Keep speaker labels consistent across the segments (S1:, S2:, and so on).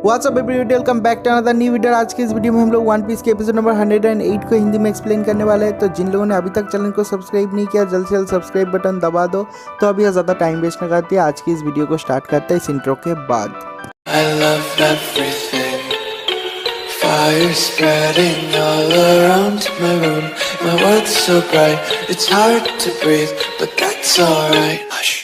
S1: WhatsApp everyone, welcome back to another new video. आज के इस वीडियो में हम लोग वन पीस के एपिसोड नंबर 108 को हिंदी में एक्सप्लेन करने वाले हैं। तो जिन लोगों ने अभी तक चैनल को सब्सक्राइब नहीं किया, जल्द से जल्द सब्सक्राइब बटन दबा दो। तो अभी ज़्यादा टाइम वेस्ट न करते आज की इस वीडियो को स्टार्ट करते हैं इस इंट्रो के बाद।
S2: I love everything. Fire spreading all around my room. My world's so bright, it's hard to breathe, but that's alright. Hush.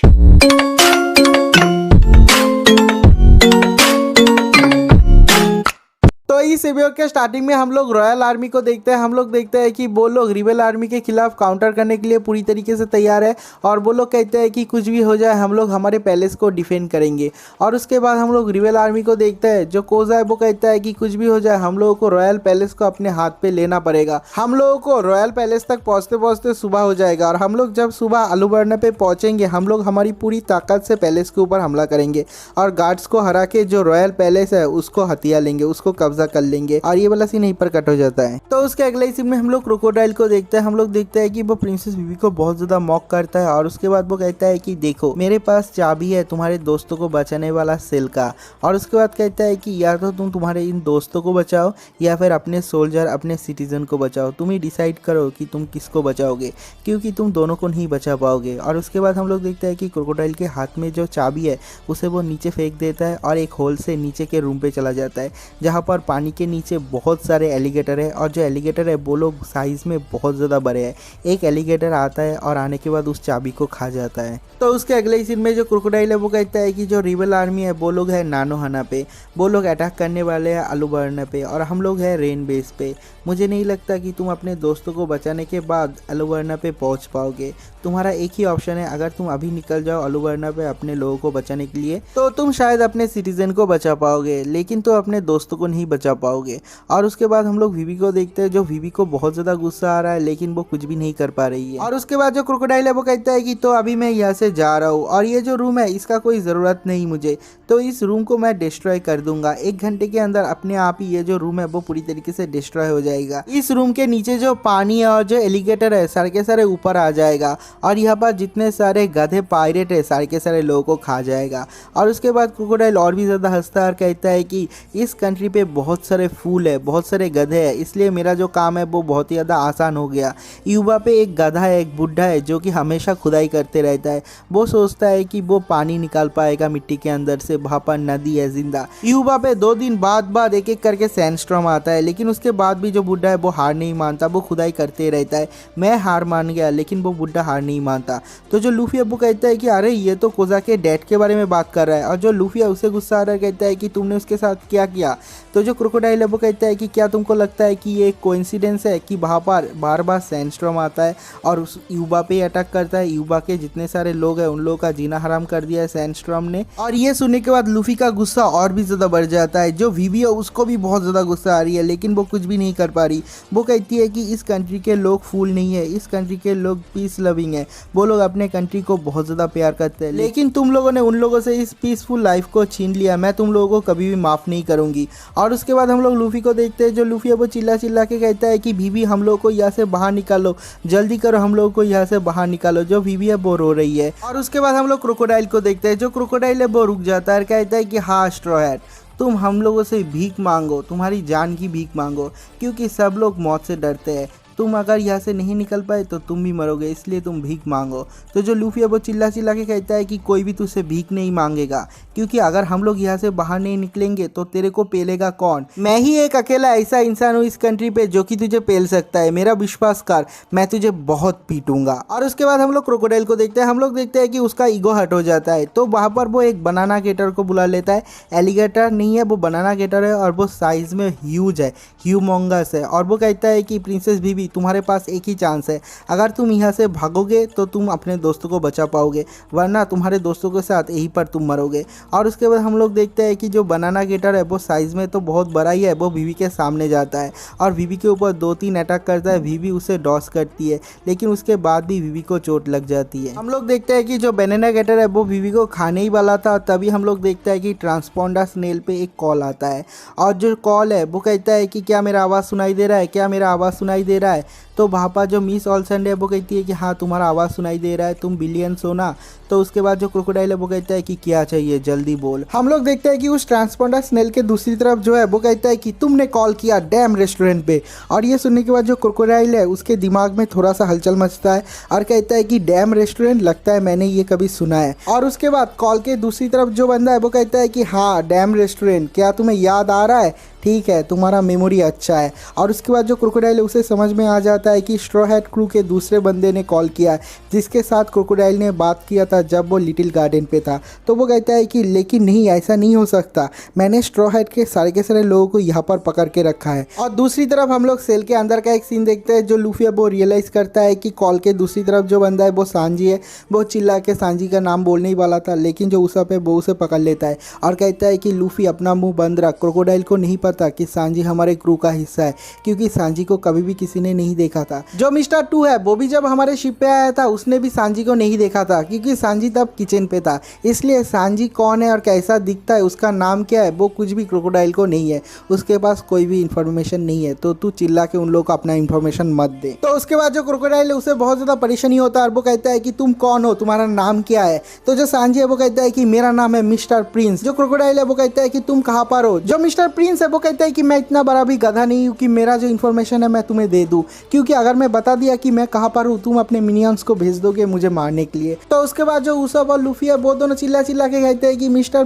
S1: तो इस वीडियो के स्टार्टिंग में हम लोग रॉयल आर्मी को देखते हैं। हम लोग देखते हैं कि वो लोग रिबेल आर्मी के खिलाफ काउंटर करने के लिए पूरी तरीके से तैयार है और वो लोग कहते हैं कि कुछ भी हो जाए हम लोग हमारे पैलेस को डिफेंड करेंगे। और उसके बाद हम लोग रिबेल आर्मी को देखते हैं, जो कोजा है वो कहता है कि कुछ भी हो जाए हम लोगों को रॉयल पैलेस को अपने हाथ पे लेना पड़ेगा। हम लोगों को रॉयल पैलेस तक पहुँचते पहुँचते सुबह हो जाएगा और हम लोग जब सुबह आलूबर्ना पे पहुँचेंगे हम लोग हमारी पूरी ताकत से पैलेस के ऊपर हमला करेंगे और गार्ड्स को हरा के जो रॉयल पैलेस है उसको हथिया लेंगे, उसको कब्जा कर लेंगे। और ये वाला सीन यहीं पर कट हो जाता है। तो उसके अगले सीन में हम लोग क्रोकोडाइल को देखते हैं। हम लोग देखते हैं कि वो प्रिंसेस बीबी को बहुत ज्यादा मॉक करता है और उसके बाद वो कहता है कि देखो मेरे पास चाबी है तुम्हारे दोस्तों को बचाने वाला सेल का। और उसके बाद कहता है कि या तो तुम तुम्हारे इन दोस्तों को बचाओ या फिर अपने सोल्जर अपने सिटीजन को बचाओ। तुम ही डिसाइड करो कि तुम किसको बचाओगे, क्योंकि तुम दोनों को नहीं बचा पाओगे। और उसके बाद हम लोग देखते हैं कि क्रोकोडाइल के हाथ में जो चाबी है उसे वो नीचे फेंक देता है और एक होल से नीचे के रूम पे चला जाता है, जहाँ पर पानी के नीचे बहुत सारे एलिगेटर है और जो एलिगेटर है वो लोग साइज में बहुत ज़्यादा बड़े हैं। एक एलिगेटर आता है और आने के बाद उस चाबी को खा जाता है। तो उसके अगले सीन में जो क्रोकोडाइल है वो कहता है कि जो रिबेल आर्मी है वो लोग है नानोहाना पे, वो लोग अटैक करने वाले हैं आलूबर्ना पे और हम लोग है रेन बेस पे। मुझे नहीं लगता कि तुम अपने दोस्तों को बचाने के बाद आलूबर्ना पे पहुंच पाओगे। तुम्हारा एक ही ऑप्शन है, अगर तुम अभी निकल जाओ आलूबर्ना पे अपने लोगों को बचाने के लिए तो तुम शायद अपने सिटीजन को बचा पाओगे, लेकिन तो अपने दोस्तों को नहीं बचा पाओगे। और उसके बाद हम लोग विवी को देखते हैं, जो विवी को बहुत ज़्यादा गुस्सा आ रहा है लेकिन वो कुछ भी नहीं कर पा रही है। और उसके बाद जो क्रोकोडाइल है वो कहता है कि तो अभी मैं यहाँ से जा रहा हूँ और ये जो रूम है इसका कोई ज़रूरत नहीं मुझे, तो इस रूम को मैं डिस्ट्रॉय कर दूंगा। 1 घंटे के अंदर अपने आप ही ये जो रूम है वो पूरी तरीके से डिस्ट्रॉय हो जाएगा। इस रूम के नीचे जो पानी है और जो एलिगेटर है सारे के सारे ऊपर आ जाएगा और यहाँ पर जितने सारे गधे पायरेट है सारे के सारे लोगों को खा जाएगा। और उसके बाद क्रोकोडाइल और भी ज़्यादा हंसता और कहता है कि इस कंट्री पे बहुत सारे फूल है, बहुत सारे गधे हैं, इसलिए मेरा जो काम है वो बहुत ही ज़्यादा आसान हो गया। युवा पे एक गधा है, एक बुढ़ा है जो कि हमेशा खुदाई करते रहता है। वो सोचता है कि वो पानी निकाल पाएगा मिट्टी के अंदर से, वहाँ पर नदी है जिंदा। युवा पे 2 दिन बाद एक एक करके सैंडस्टॉर्म आता है, लेकिन उसके बाद भी जो बुढ़ा है वो हार नहीं मानता, वो खुदाई करते रहता है। मैं हार मान गया लेकिन वो बुढ़ा हार नहीं मानता। तो जो लूफी है वो कहता है कि अरे ये तो कोजा के डैड के बारे में बात कर रहा है। और जो लूफी है उसे गुस्सा आ रहा है, कहता है कि तुमने उसके साथ क्या किया। तो जो क्रोकोडाइल है वो कहता है कि क्या तुमको लगता है कि ये एक कोइंसिडेंस है कि वहाँ पर बार बार सैंडस्टॉर्म आता है और उस युवा पे अटैक करता है। युवा के जितने सारे लोग हैं उन लोगों का जीना हराम कर दिया है सैंडस्टॉर्म ने। और ये सुनने के बाद लूफी का गुस्सा और भी ज़्यादा बढ़ जाता है। जो विवी है उसको भी बहुत ज़्यादा गुस्सा आ रही है लेकिन वो कुछ भी नहीं कर पा रही। वो कहती है कि इस कंट्री के लोग फूल नहीं है, इस कंट्री के लोग पीस लविंग है, वो लोग अपने कंट्री को बहुत ज़्यादा प्यार करते हैं, लेकिन तुम लोगों ने उन लोगों से इस पीसफुल लाइफ को छीन लिया। मैं तुम लोगों को कभी भी माफ़ नहीं करूँगी। और उसके बाद हम लोग लूफी को देखते हैं, जो लूफी है वो चिल्ला चिल्ला के कहता है कि बीबी हम लोग को यहाँ से बाहर निकालो, जल्दी करो हम लोग को यहाँ से बाहर निकालो। जो बीबी है वो रो रही है। और उसके बाद हम लोग क्रोकोडाइल को देखते हैं, जो क्रोकोडाइल है वो रुक जाता है और कहता है कि हाँ स्ट्रॉ हैट, तुम हम लोगों से भीख मांगो, तुम्हारी जान की भीख मांगो, क्योंकि सब लोग मौत से डरते हैं। तुम अगर यहाँ से नहीं निकल पाए तो तुम भी मरोगे, इसलिए तुम भीख मांगो। तो जो लूफी है वो चिल्ला चिल्ला के कहता है कि कोई भी तुझसे भीख नहीं मांगेगा, क्योंकि अगर हम लोग यहाँ से बाहर नहीं निकलेंगे तो तेरे को पेलेगा कौन। मैं ही एक अकेला ऐसा इंसान हूँ इस कंट्री पे जो कि तुझे पेल सकता है, मेरा विश्वास कर, मैं तुझे बहुत पीटूंगा। और उसके बाद हम लोग क्रोकोडाइल को देखते हैं। हम लोग देखते हैं कि उसका ईगो हर्ट हो जाता है, तो वहाँ पर वो एक बनाना गेटर को बुला लेता है। एलिगेटर नहीं है, वो बनाना गेटर है और वो साइज में ह्यूज है, ह्यूमोंगस है। और वो कहता है कि प्रिंसेस बीबी तुम्हारे पास एक ही चांस है, अगर तुम यहाँ से भागोगे तो तुम अपने दोस्तों को बचा पाओगे, वरना तुम्हारे दोस्तों के साथ यहीं पर तुम मरोगे। और उसके बाद हम लोग देखते हैं कि जो बनाना गेटर है वो साइज़ में तो बहुत बड़ा ही है, वो बीवी के सामने जाता है और बीवी के ऊपर 2-3 अटैक करता है। बीवी उसे डॉस करती है लेकिन उसके बाद भी बीवी को चोट लग जाती है। हम लोग देखते हैं कि जो बनाना गेटर है वो बीवी को खाने ही वाला था, तभी हम लोग देखते हैं कि ट्रांसपोंडर स्नेल पे एक कॉल आता है और जो कॉल है वो कहता है कि क्या मेरा आवाज़ सुनाई दे रहा है, क्या मेरा आवाज़ सुनाई दे रहा है। है। तो वहाँ पर जो मिस ऑल संडे है वो कहती है कि हाँ तुम्हारा आवाज़ सुनाई दे रहा है, तुम बिलियंस हो ना। तो उसके बाद जो क्रोकोडाइल है वो कहता है कि क्या चाहिए जल्दी बोल। हम लोग देखते हैं कि उस ट्रांसपोंडर स्नेल के दूसरी तरफ जो है वो कहता है कि तुमने कॉल किया डैम रेस्टोरेंट पे। और ये सुनने के बाद जो क्रोकोडाइल है उसके दिमाग में थोड़ा सा हलचल मचता है और कहता है कि डैम रेस्टोरेंट, लगता है मैंने ये कभी सुना है। और उसके बाद कॉल के दूसरी तरफ जो बंदा है वो कहता है कि हाँ डैम रेस्टोरेंट, क्या तुम्हें याद आ रहा है? ठीक है, तुम्हारा मेमोरी अच्छा है। और उसके बाद जो क्रोकोडाइल है उसे समझ में आ जाता है कि स्ट्रॉ हैट क्रू के दूसरे बंदे ने कॉल किया है, जिसके साथ क्रोकोडाइल ने बात किया था जब वो लिटिल गार्डन पे था। तो वो कहता है कि लेकिन नहीं, ऐसा नहीं हो सकता, मैंने स्ट्रॉ हैट के सारे लोगों को यहाँ पर पकड़ के रखा है। और दूसरी तरफ हम लोग सेल के अंदर का एक सीन देखते हैं। जो लूफी है वो रियलाइज़ करता है कि कॉल के दूसरी तरफ जो बंदा है वो सांजी है। वो चिल्ला के सांजी का नाम बोलने ही वाला था, लेकिन जो उसप है वो उसे पकड़ लेता है और कहता है कि लूफी अपना मुंह बंद रख, क्रोकोडाइल को नहीं पता कि सांजी हमारे क्रू का हिस्सा है, क्योंकि सांजी को कभी भी किसी ने नहीं देखा था। जो मिस्टर 2 है वो भी जब हमारे शिप पे आया था उसने भी सांजी को नहीं देखा था, क्योंकि सांजी तब किचन पे था। इसलिए सांजी कौन है और कैसा दिखता है, उसका नाम क्या है, वो कुछ भी क्रोकोडाइल को नहीं है। उसके पास कोई भी इंफॉर्मेशन नहीं है। तो तू चिल्ला के उन लोगों को अपना इंफॉर्मेशन मत दे। तो उसके बाद जो क्रोकोडाइल है उसे बहुत ज़्यादा परेशानी होता है और वो कहता है कि तुम कौन हो, तुम्हारा नाम क्या है। तो जो सांजी है वो कहता है कि मेरा नाम है मिस्टर प्रिंस। जो क्रोकोडाइल है वो कहता है कि तुम कहाँ पर हो। जो मिस्टर प्रिंस है वो कहता है कि मैं इतना बड़ा भी गधा नहीं हूँ कि मेरा जो इन्फॉर्मेशन है मैं तुम्हें दे दूँ, क्योंकि अगर मैं बता दिया कि मैं कहाँ पर हूँ तुम अपने मिनियंस को भेज दोगे मुझे मारने के लिए। तो उसके बाद जो उसप और लूफी है वो दोनों चिल्ला चिल्ला के कहते हैं कि मिस्टर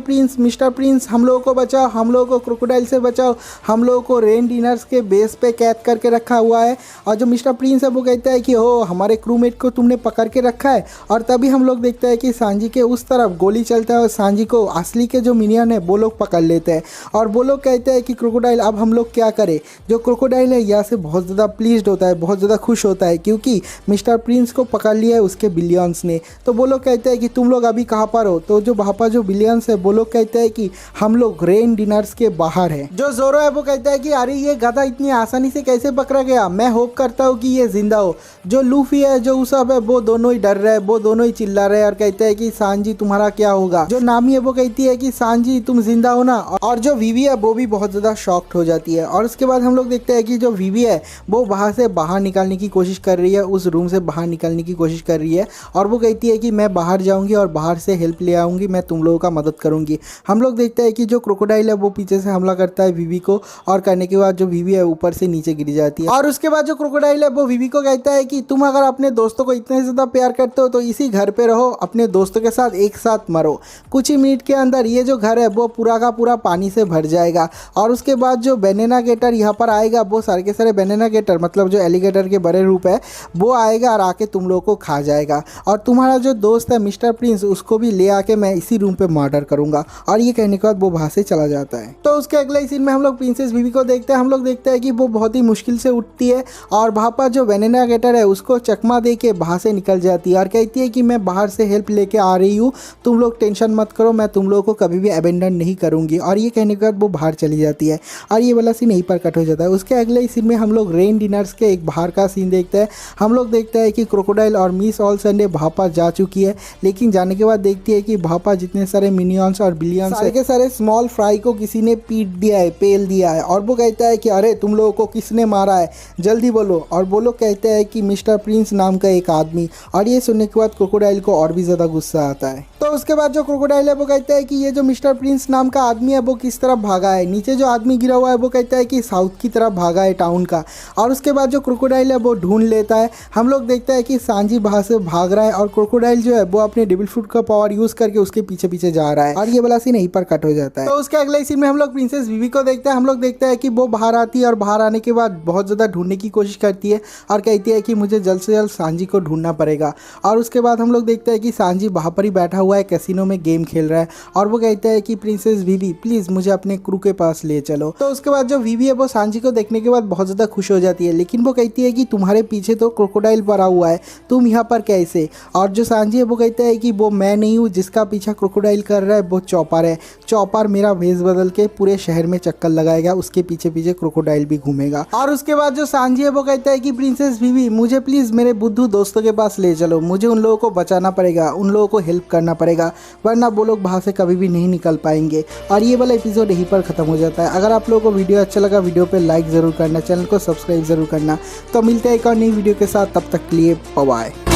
S1: प्रिंस हम लोगों को बचाओ, हम लोगों को क्रोकोडाइल से बचाओ, हम लोगों को रेन डिनर्स के बेस पे कैद करके रखा हुआ है। और जो मिस्टर प्रिंस है वो कहता है कि हो हमारे क्रूमेट को तुमने पकड़ के रखा है। और तभी हम लोग देखते हैं कि सांजी के उस तरफ गोली चलता है और सांजी को असली के जो मिनियन है वो लोग पकड़ लेते हैं। और वो लोग कहते हैं कि क्रोकोडाइल अब हम लोग क्या करें। जो क्रोकोडाइल है यहाँ से बहुत ज़्यादा प्लीज्ड होता है, बहुत ज़्यादा खुश होता है, क्योंकि मिस्टर प्रिंस को पकड़ लिया है उसके बिलियंस ने। तो वो लोग कहते हैं कि तुम लोग अभी कहाँ पर हो। तो जो वहाँ पर जो बिलियंस है वो लोग कहते हैं कि हम लोग रेन डिनर्स के बाहर है। जो जोरो है वो कहता है कि अरे ये गधा इतनी आसानी से कैसे पकड़ा गया, मैं होप करता हूँ कि ये जिंदा हो। जो लूफी है जो उसप है वो दोनों ही डर रहे हैं, वो दोनों ही चिल्ला रहे हैं और कहते हैं कि सांजी तुम्हारा क्या होगा। जो नामी है वो कहती है कि सांजी तुम जिंदा हो ना। और जो वीवी है वो भी बहुत ज़्यादा शॉक्ड हो जाती है। और उसके बाद हम लोग देखते हैं कि जो वीवी है वो वहाँ से बाहर निकालने की कोशिश कर रही है, उस रूम से बाहर निकलने की कोशिश कर रही है। और वो कहती है कि मैं बाहर जाऊंगी और बाहर से हेल्प ले आऊंगी, मैं तुम लोगों का मदद करूंगी। हम लोग देखते हैं कि जो क्रोकोडाइल है वो पीछे से हमला करता है वीवी को, और करने के बाद जो वीवी है ऊपर से नीचे गिर जाती है। और उसके बाद जो क्रोकोडाइल है वो वीवी को कहता है कि तुम अगर अपने दोस्तों को इतने ज़्यादा प्यार करते हो तो इसी घर पे रहो, अपने दोस्तों के साथ एक साथ मरो। कुछ ही मिनट के अंदर ये जो घर है वो पूरा का पूरा पानी से भर जाएगा। और उसके बाद जो बेनेना गेटर यहाँ पर आएगा, वो सारे के सारे बेनेना गेटर मतलब जो एलिगेटर के बड़े रूप है वो आएगा और आके तुम लोगों को खा जाएगा। और तुम्हारा जो दोस्त है मिस्टर प्रिंस उसको भी ले आके मैं इसी रूम पे मर्डर करूंगा। और ये कहने के बाद वो वहाँ से चला जाता है। तो उसके अगले सीन में हम लोग प्रिंसेस बीवी को देखते हैं। हम लोग देखते हैं कि वो बहुत ही मुश्किल से उठती है और वहाँ पर जो बेनेना गेटर है उसको चकमा दे के बाहर से निकल जाती है और कहती है कि मैं बाहर से हेल्प लेके आ रही हूँ, तुम लोग टेंशन मत करो, मैं तुम लोगों को कभी भी अबेंडन नहीं करूँगी। और ये कहने के बाद वो बाहर चली जाती है और ये वाला सीन यहीं पर कट हो जाता है। उसके अगले सीन में हम लोग रेन डिनर्स के एक बाहर का सीन देखते हैं। हम लोग देखते हैं कि क्रोकोडाइल और मिस ऑल संडे वहाँ पर जा चुकी है, लेकिन जाने के बाद देखती है कि वहाँ पर जितने सारे मिनियंस और बिलियंस सारे के सारे स्मॉल फ्राई को किसी ने पीट दिया है, पेल दिया है। और वो कहता है कि अरे तुम लोगों को किसने मारा है, जल्दी बोलो। और वो लोग कहते हैं कि मिस्टर प्रिंस नाम का एक आदमी। और ये सुनने के बाद क्रोकोडाइल को और भी ज़्यादा गुस्सा आता है। तो उसके बाद जो क्रोकोडाइल है वो कहता है कि ये जो मिस्टर प्रिंस नाम का आदमी है वो किस तरफ भागा है। नीचे जो आदमी गिरा हुआ है वो कहता है कि साउथ की तरफ भागा है, टाउन का। और उसके बाद जो क्रोकोडाइल है वो ढूंढ लेता है। हम लोग देखते हैं कि सांजी वहाँ से भाग रहा है और क्रोकोडाइल जो है वो अपने डेविल फ्रूट का पावर यूज करके उसके पीछे पीछे जा रहा है। और ये वाला सीन यहीं पर कट हो जाता है। तो उसके अगले सीन में हम लोग प्रिंसेस बीवी को देखते हैं। हम लोग देखते हैं कि वो बाहर आती है और बाहर आने के बाद बहुत ज़्यादा ढूंढने की कोशिश करती है और कहती है कि मुझे जल्द से जल्द सांजी को ढूंढना पड़ेगा। और उसके बाद हम लोग देखते हैं कि सांजी वहाँ पर ही बैठा हुआ है, कैसीनो में गेम खेल रहा है। और वो कहता है कि प्रिंसेस बीवी प्लीज़ मुझे अपने क्रू के पास ले चलो। तो उसके बाद जो बीवी है वो सांजी को देखने के बाद बहुत ज़्यादा खुश हो जाती है, लेकिन वो कहती है कि तुम्हारे पीछे तो क्रोकोडाइल पड़ा हुआ है, तुम यहाँ पर कैसे। और जो सांजी है वो कहता है कि वो मैं नहीं हूँ, जिसका पीछा क्रोकोडाइल कर रहा है वो चॉपर है। चॉपर मेरा भेस बदल के पूरे शहर में चक्कर लगाएगा, उसके पीछे पीछे क्रोकोडाइल भी घूमेगा। और उसके बाद जो सांजी है वो कहता है कि प्रिंसेस बीवी मुझे प्लीज़ मेरे बुद्धू दोस्तों के पास ले चलो, मुझे उन लोगों को बचाना पड़ेगा, उन लोगों को हेल्प करना पड़ेगा, वरना वो लोग वहाँ से कभी भी नहीं निकल पाएंगे। और ये वाला एपिसोड यहीं पर ख़त्म हो जाता है। अगर आप लोगों को वीडियो अच्छा लगा, वीडियो पे लाइक ज़रूर करना, चैनल को सब्सक्राइब ज़रूर करना। तो मिलते हैं एक और नई वीडियो के साथ, तब तक के लिए बाय बाय।